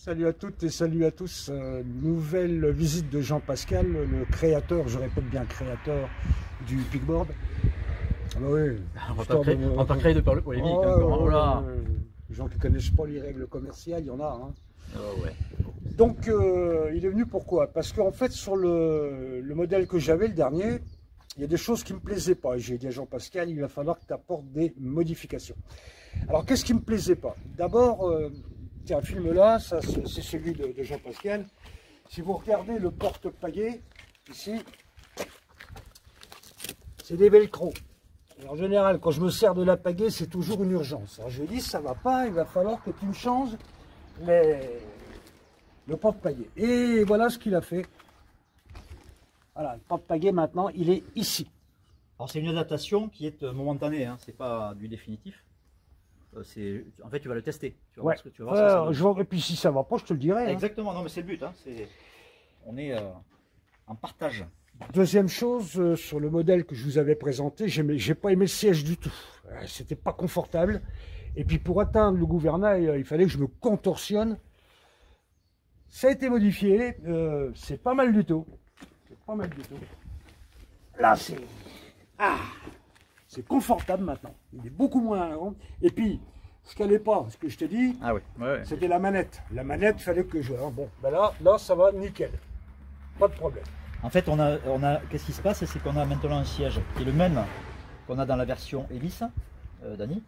Salut à toutes et salut à tous. Nouvelle visite de Jean Pascal, le créateur, je répète bien créateur du Pigboard. Ah bah oui, on va pas créer de peur polémique. Les gens qui ne connaissent pas les règles commerciales, il y en a. Hein. Ouais. Donc il est venu pourquoi? Parce qu'en fait sur le modèle que j'avais, le dernier, il y a des choses qui ne me plaisaient pas. J'ai dit à Jean Pascal, il va falloir que tu apportes des modifications. Alors qu'est-ce qui ne me plaisait pas? D'abord, tiens, un film là, ça c'est celui de Jean Pascal. Si vous regardez le porte-pagaie, ici, c'est des velcro. Et en général, quand je me sers de la pagaie, c'est toujours une urgence. Alors je lui dis, ça va pas, il va falloir que tu me changes le porte-pagaie. Et voilà ce qu'il a fait. Voilà, le porte-pagaie maintenant, il est ici. Alors c'est une adaptation qui est momentanée, hein, c'est pas du définitif. En fait, tu vas le tester. Tu vas voir ce que tu vas voir. Et puis si ça va pas, je te le dirai. Exactement, non mais c'est le but. Hein, on est en partage. Deuxième chose, sur le modèle que je vous avais présenté, j'ai pas aimé le siège du tout. C'était pas confortable. Et puis pour atteindre le gouvernail, il fallait que je me contorsionne. Ça a été modifié. C'est pas mal du tout. C'est pas mal du tout. Là, c'est confortable maintenant. Il est beaucoup moins grand. Et puis, ce qu'elle n'est pas, ce que je te dis, c'était la manette. La manette, il fallait que je... Bon, ben là, ça va nickel. Pas de problème. En fait, qu'est-ce qui se passe? C'est qu'on a maintenant un siège qui est le même qu'on a dans la version hélice, Dany.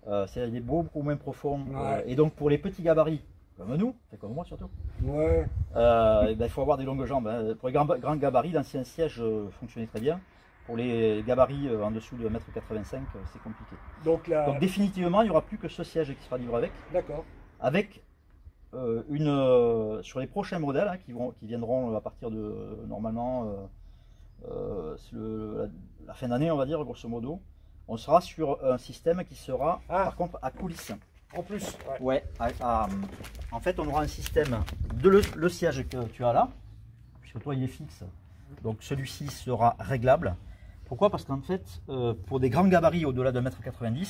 Il est beaucoup moins profond. Et donc, pour les petits gabarits, comme nous, comme moi surtout, il faut avoir des longues jambes. Hein. Pour les grands gabarits, l'ancien siège fonctionnait très bien. Pour les gabarits en dessous de 1,85 m, c'est compliqué. Donc définitivement, il n'y aura plus que ce siège qui sera livré avec. D'accord. Avec sur les prochains modèles hein, qui viendront à partir de normalement la fin d'année, on va dire, grosso modo, on sera sur un système qui sera par contre à coulisses. En plus, en fait, on aura un système de le siège que tu as là, puisque toi il est fixe, donc celui-ci sera réglable. Pourquoi? Parce qu'en fait, pour des grands gabarits au-delà de 1,90 m,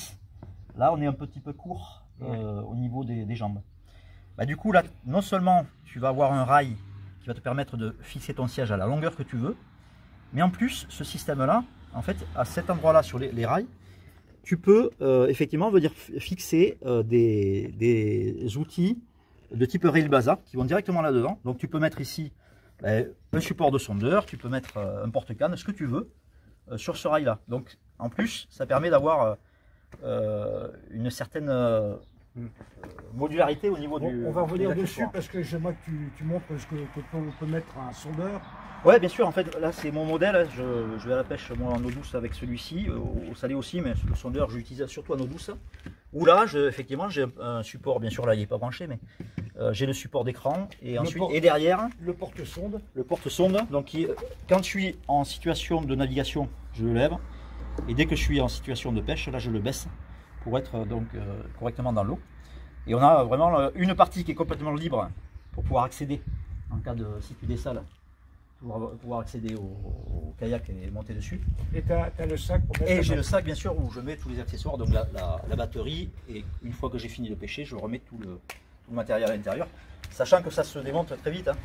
là on est un petit peu court au niveau des jambes. Bah, du coup, là, non seulement tu vas avoir un rail qui va te permettre de fixer ton siège à la longueur que tu veux, mais en plus, ce système-là, en fait, à cet endroit-là sur les rails, tu peux effectivement venir fixer des outils de type rail basa qui vont directement là-dedans. Donc tu peux mettre ici un support de sondeur, tu peux mettre un porte-canne, ce que tu veux, sur ce rail-là. Donc en plus, ça permet d'avoir une certaine modularité au niveau du... On va revenir dessus parce que j'aimerais que tu montres ce que peut mettre un sondeur. Ouais, bien sûr, en fait, là c'est mon modèle, je vais à la pêche moi en eau douce avec celui-ci, au salé aussi, mais le sondeur je l'utilise surtout en eau douce. Où là, effectivement, j'ai un support, bien sûr là il n'est pas branché, mais j'ai le support d'écran, et ensuite, et derrière... Le porte-sonde. Le porte-sonde, donc quand je suis en situation de navigation, je le lève, et dès que je suis en situation de pêche, là je le baisse, pour être donc correctement dans l'eau. Et on a vraiment une partie qui est complètement libre, pour pouvoir accéder, en cas de, si tu dessales, pouvoir accéder au kayak et monter dessus. Et tu as le sac pour mettre. Et j'ai le sac bien sûr où je mets tous les accessoires, donc la batterie, et une fois que j'ai fini de pêcher, je remets tout le matériel à l'intérieur, sachant que ça se démonte très vite, hein,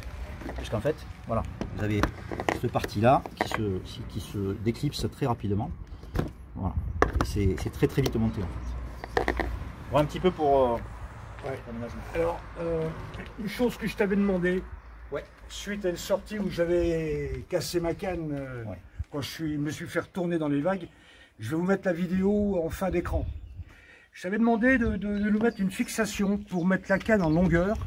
puisqu'en fait, voilà, vous avez cette partie-là qui se déclipse très rapidement. Voilà, c'est très très vite monté en fait. Voilà un petit peu pour l'aménagement. Alors, une chose que je t'avais demandé. Suite à une sortie où j'avais cassé ma canne quand je me suis fait retourner dans les vagues, je vais vous mettre la vidéo en fin d'écran. Je t'avais demandé de nous mettre une fixation pour mettre la canne en longueur.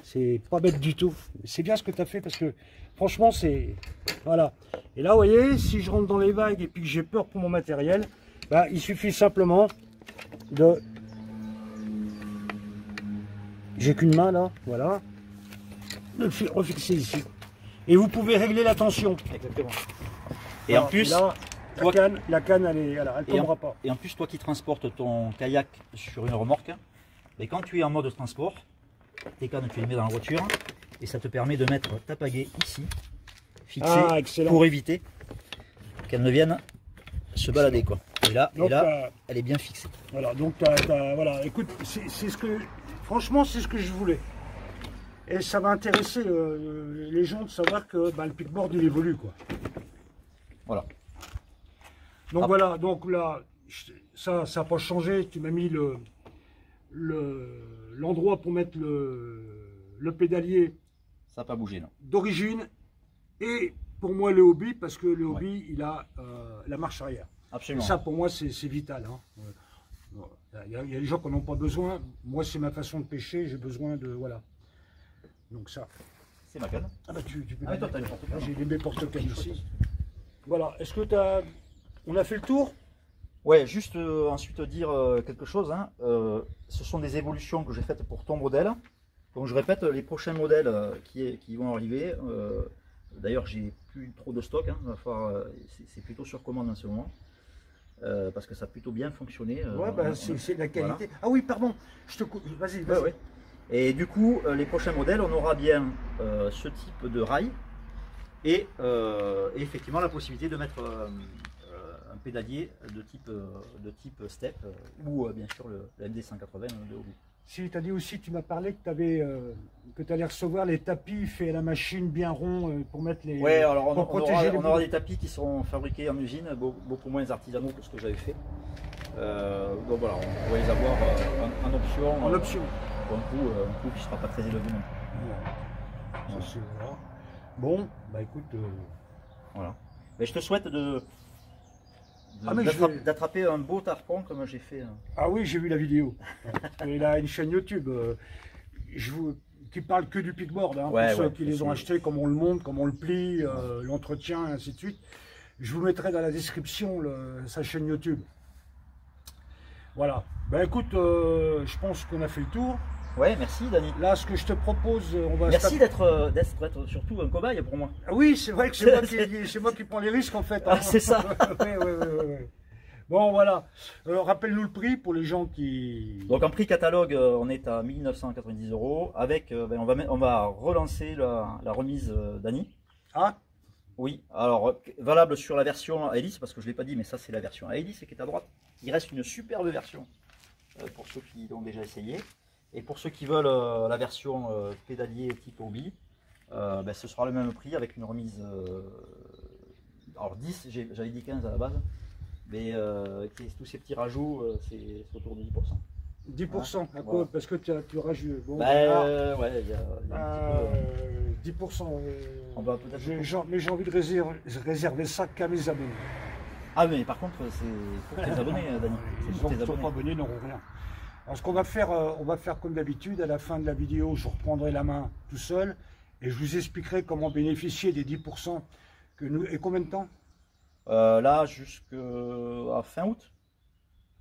C'est pas bête du tout. C'est bien ce que tu as fait parce que franchement c'est... Voilà. Et là vous voyez, si je rentre dans les vagues et puis que j'ai peur pour mon matériel, bah, il suffit simplement de... J'ai qu'une main là, voilà. De refixer ici. Et vous pouvez régler la tension. Exactement. Et alors, en plus, là, la canne elle ne tombera pas. Et en plus, toi qui transportes ton kayak sur une remorque, et quand tu es en mode transport, tes cannes tu les mets dans la voiture et ça te permet de mettre ta pagaie ici, fixée, pour éviter qu'elle ne vienne se balader quoi. Et là, elle est bien fixée. Voilà, donc voilà, écoute, c'est ce que Franchement, c'est ce que je voulais. Et ça va intéresser les gens de savoir que le pickboard il évolue, quoi. Voilà. Donc voilà, donc là, ça n'a pas changé. Tu m'as mis l'endroit pour mettre le pédalier. Ça n'a pas bougé, non. D'origine. Et pour moi, le hobby, parce que le hobby, il a la marche arrière. Absolument. Et ça, pour moi, c'est vital. Hein. Il y a des gens qui n'en ont pas besoin. Moi, c'est ma façon de pêcher. J'ai besoin de... Voilà. Donc ça. C'est ma canne. Ah bah tu peux Ah, toi, t'as les porte-cannes. J'ai des porte-cannes ici. Voilà. Est-ce que on a fait le tour? Ouais, juste ensuite dire quelque chose. Hein. Ce sont des évolutions que j'ai faites pour ton modèle. Donc je répète, les prochains modèles qui vont arriver. D'ailleurs, j'ai plus trop de stock. Hein. C'est plutôt sur commande en ce moment. Parce que ça a plutôt bien fonctionné. Ouais, bah, c'est de la qualité. Voilà. Ah oui, pardon, je te coupe. Vas-y, vas-y. Ouais. Et du coup, les prochains modèles, on aura bien ce type de rail et effectivement la possibilité de mettre un pédalier de type step ou bien sûr le MD180 de Hobie. Si tu as dit aussi, tu m'as parlé que tu allais recevoir les tapis faits à la machine bien ronds pour mettre les. Ouais, alors on aura des tapis qui seront fabriqués en usine, beaucoup moins artisanaux que ce que j'avais fait. Donc voilà, on va les avoir en option. En option. Un coût qui ne sera pas très élevé non plus. Voilà. Bon, bah écoute. Voilà. Mais je te souhaite d'attraper un beau tarpon comme j'ai fait. Ah oui, j'ai vu la vidéo. Il a une chaîne YouTube qui parle que du pickboard. Hein, pour ceux qui les ont achetés, comment on le monte, comment on le plie, l'entretien, et ainsi de suite. Je vous mettrai dans la description sa chaîne YouTube. Voilà. Ben écoute, je pense qu'on a fait le tour. Ouais, merci Dani. Là, ce que je te propose, on va... Merci d'être surtout un cobaye pour moi. Ah oui, c'est vrai que c'est moi qui prends les risques en fait. Hein. Ah, c'est ça. Ouais. Bon, voilà. Rappelle-nous le prix pour les gens qui... Donc en prix catalogue, on est à 1990 €. Avec, on va relancer la remise Dani. Ah oui, alors valable sur la version à hélice, parce que je ne l'ai pas dit, mais ça c'est la version à hélice qui est à droite. Il reste une superbe version pour ceux qui l'ont déjà essayé. Et pour ceux qui veulent la version pédalier type Hobie, ce sera le même prix avec une remise. Alors 10, j'avais dit 15 à la base, mais tous ces petits rajouts, c'est autour de 10%. 10%, à quoi? Parce que tu rajoutes. Bon, ouais, il y a un petit peu. 10%. On va peut-être. Mais j'ai envie de réserver ça qu'à mes abonnés. Ah, mais par contre, c'est pour tes abonnés, Dani. Ils ne sont pas abonnés, n'auront rien. Alors, ce qu'on va faire, on va faire comme d'habitude. À la fin de la vidéo, je reprendrai la main tout seul et je vous expliquerai comment bénéficier des 10%. Et combien de temps? Là, jusqu'à fin août.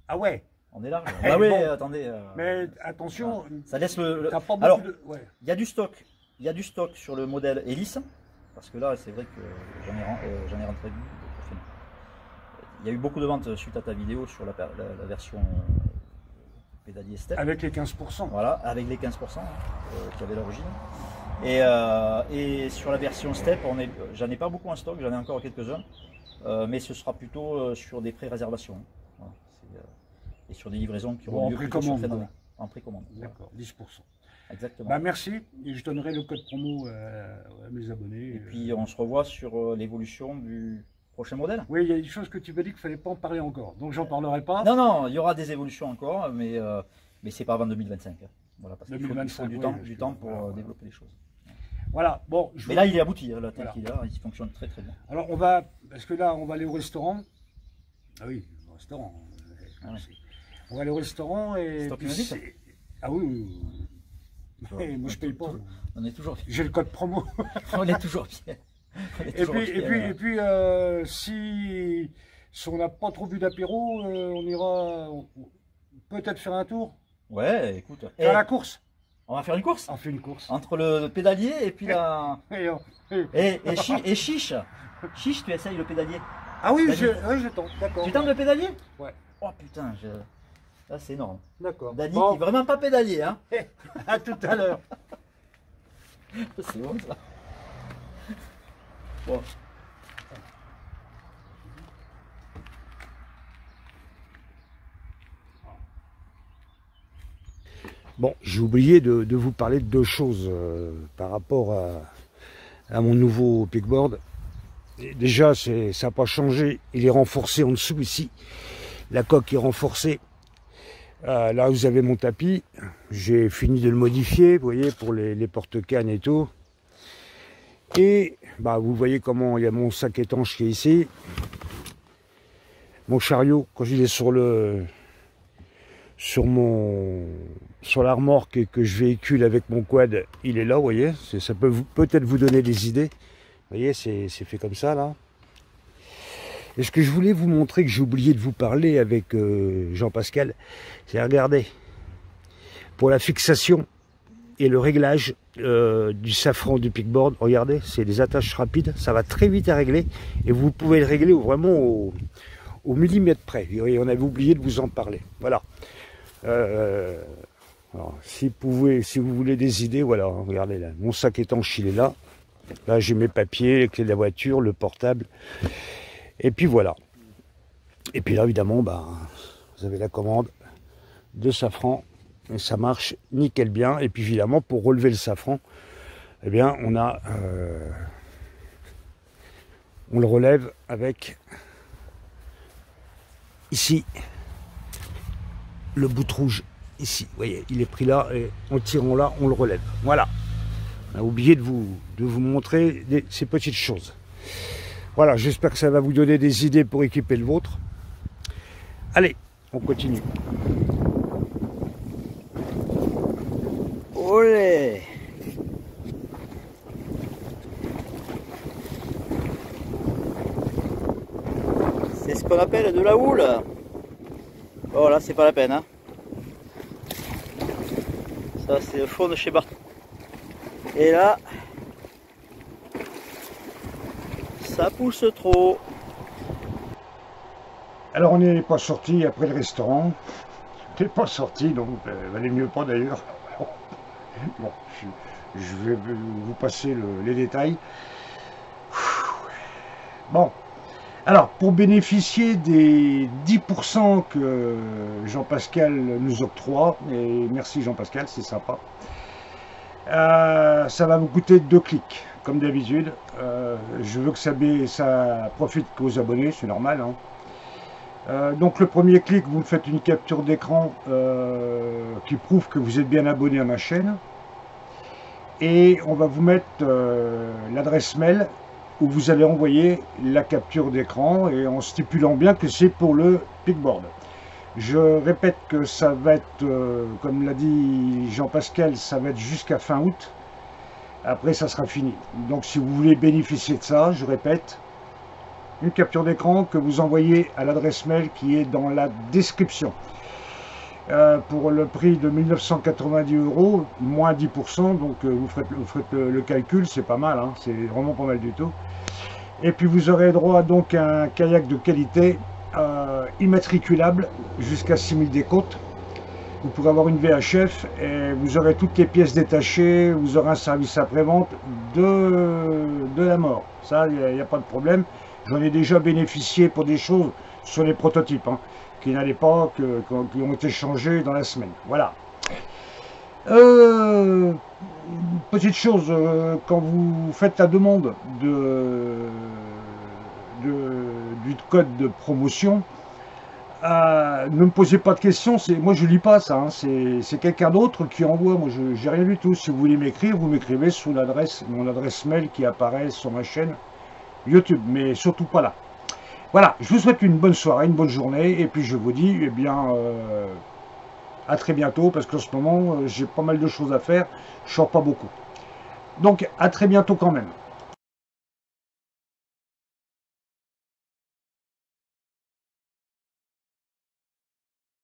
Ah ouais. On est large. Ah oui, attendez. Mais attention, ça laisse le. T'as pas beaucoup Alors, ouais. Il y a du stock. Il y a du stock sur le modèle hélice, parce que là, c'est vrai que j'en ai rentré du. Il y a eu beaucoup de ventes suite à ta vidéo sur la version pédalier step. Avec les 15%. Voilà, avec les 15% qui avaient l'origine. Et sur la version step, j'en ai pas beaucoup en stock, j'en ai encore quelques-uns, mais ce sera plutôt sur des pré-réservations. Voilà, et sur des livraisons qui auront lieu plutôt sur fin d'année. En précommande. D'accord, 10%. Exactement. Bah, merci, et je donnerai le code promo à mes abonnés. Et puis on se revoit sur l'évolution du prochain modèle. Oui, il y a des choses que tu m'as dit qu'il ne fallait pas en parler encore, donc j'en parlerai pas. Non, il y aura des évolutions encore, mais c'est pas avant 2025. Voilà, parce qu'il faut du temps pour développer les choses. Voilà, bon. Mais là, il est abouti, là, tel qu'il est, il fonctionne très très bien. Alors parce que là, on va aller au restaurant. Ah oui, au restaurant. On va aller au restaurant et... Ah oui. Et moi, je paye pas. On est toujours bien. J'ai le code promo. On est toujours bien. Et puis, si on n'a pas trop bu d'apéro, on ira peut-être faire un tour. Ouais, écoute. Faire la course. On va faire une course. On fait une course. Entre le pédalier et puis la. Et Chiche. Chiche, tu essayes le pédalier. Ah oui, je tente, d'accord. Tu tentes le pédalier? Ouais. Oh putain, là c'est énorme. D'accord. Dani qui est vraiment pas pédalier, hein. À tout à l'heure. C'est bon ça. Bon. Bon, j'ai oublié de vous parler de deux choses par rapport à mon nouveau pickboard. Déjà, ça n'a pas changé, il est renforcé en dessous ici. La coque est renforcée. Là, vous avez mon tapis. J'ai fini de le modifier, vous voyez, pour les porte-cannes et tout. Et bah, vous voyez comment il y a mon sac étanche qui est ici. Mon chariot, quand il est sur la remorque et que je véhicule avec mon quad, il est là, vous voyez. Ça peut peut-être vous donner des idées. Vous voyez, c'est fait comme ça, là. Et ce que je voulais vous montrer, que j'ai oublié de vous parler avec Jean-Pascal, c'est, regardez, pour la fixation et le réglage du safran du pickboard, regardez, c'est des attaches rapides, ça va très vite à régler, et vous pouvez le régler vraiment au millimètre près. Et on avait oublié de vous en parler. Voilà. Alors, si vous voulez des idées, voilà, regardez là, mon sac étanche, il est là. Là, j'ai mes papiers, les clés de la voiture, le portable. Et puis voilà. Et puis là, évidemment, bah, vous avez la commande de safran. Et ça marche nickel bien. Et puis évidemment, pour relever le safran, eh bien, on le relève avec, ici, le bout rouge. Ici, vous voyez, il est pris là. Et en tirant là, on le relève. Voilà. On a oublié de vous montrer ces petites choses. Voilà, j'espère que ça va vous donner des idées pour équiper le vôtre. Allez, on continue. Olé! C'est ce qu'on appelle de la houle. Oh là, c'est pas la peine, hein. Ça, c'est le fond de chez Barth. Et là, ça pousse trop. Alors on n'est pas sorti après le restaurant. On n'est pas sorti, donc valait mieux pas d'ailleurs. Bon, je vais vous passer les détails. Bon, alors pour bénéficier des 10% que Jean-Pascal nous octroie, et merci Jean-Pascal, c'est sympa, ça va vous coûter 2 clics. Comme d'habitude, je veux que ça profite qu'aux abonnés, c'est normal. Hein. Donc le premier clic, vous me faites une capture d'écran qui prouve que vous êtes bien abonné à ma chaîne. Et on va vous mettre l'adresse mail où vous allez envoyer la capture d'écran et en stipulant bien que c'est pour le pickboard. Je répète que ça va être, comme l'a dit Jean-Pascal, ça va être jusqu'à fin août. Après, ça sera fini. Donc, si vous voulez bénéficier de ça, je répète, une capture d'écran que vous envoyez à l'adresse mail qui est dans la description. Pour le prix de 1990 €, moins 10%, donc vous faites le calcul, c'est pas mal, hein, c'est vraiment pas mal du tout. Et puis, vous aurez droit donc à un kayak de qualité immatriculable jusqu'à 6000 décotes. Vous pourrez avoir une VHF et vous aurez toutes les pièces détachées, vous aurez un service après-vente de la mort. Ça, il n'y a pas de problème. J'en ai déjà bénéficié pour des choses sur les prototypes, hein, qui n'allaient pas, qui ont été changés dans la semaine. Voilà. Petite chose, quand vous faites la demande du code de promotion, ne me posez pas de questions, moi je lis pas ça, hein, c'est quelqu'un d'autre qui envoie, moi j'ai rien du tout. Si vous voulez m'écrire, vous m'écrivez sous mon adresse mail qui apparaît sur ma chaîne YouTube, mais surtout pas là. Voilà, je vous souhaite une bonne soirée, une bonne journée, et puis je vous dis, eh bien, à très bientôt, parce qu'en ce moment, j'ai pas mal de choses à faire, je sors pas beaucoup. Donc, à très bientôt quand même.